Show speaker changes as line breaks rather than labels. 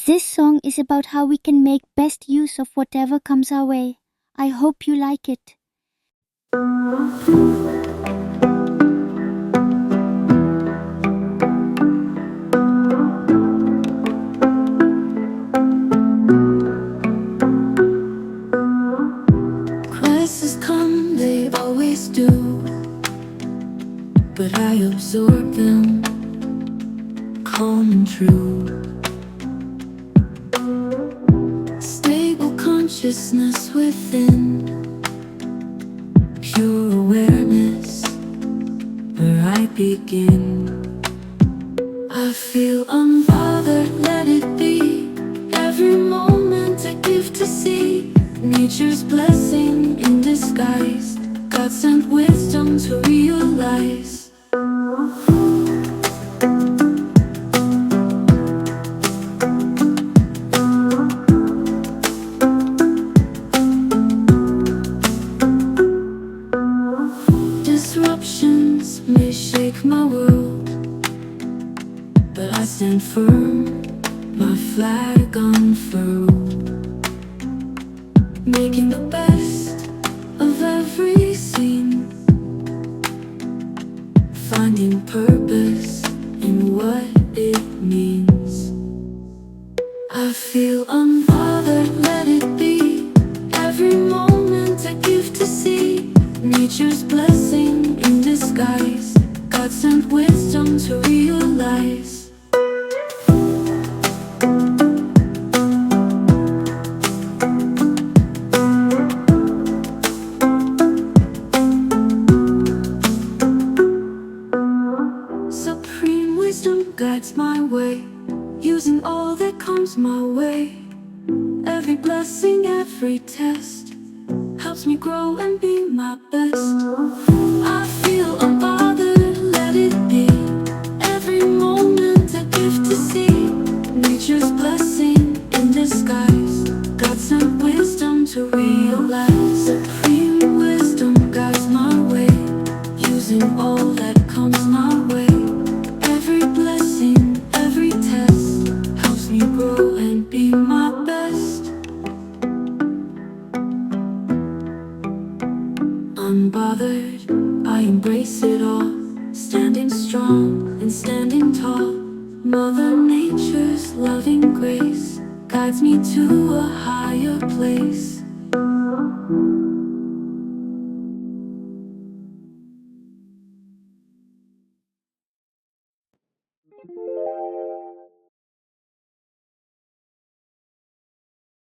This song is about how we can make best use of whatever comes our way. I hope you like it.
Crises come, they always do, but I absorb them, calm and true. Stable consciousness within, pure awareness, where I begin. I feel unbothered, let it be. Every moment I give to see nature's blessing in disguise. God sent wisdom to realize. Disruptions may shake my world, but I stand firm, my flag unfurled, making the best of every scene, finding purpose in what it means. I feel unbothered, let it be. Every moment I give to see nature's blessing in disguise. God sent wisdom to realize. Supreme wisdom guides my way, using all that comes my way. Every blessing, every test helps me grow and be my best. I feel unbothered, let it be. Every moment I give to see nature's blessing in disguise. God sent wisdom to realize. Supreme wisdom guides my way, using all that comes my way. Every blessing, every test helps me grow and be my best. Unbothered, I embrace it all, standing strong and standing tall. Mother Nature's loving grace guides me to a higher place.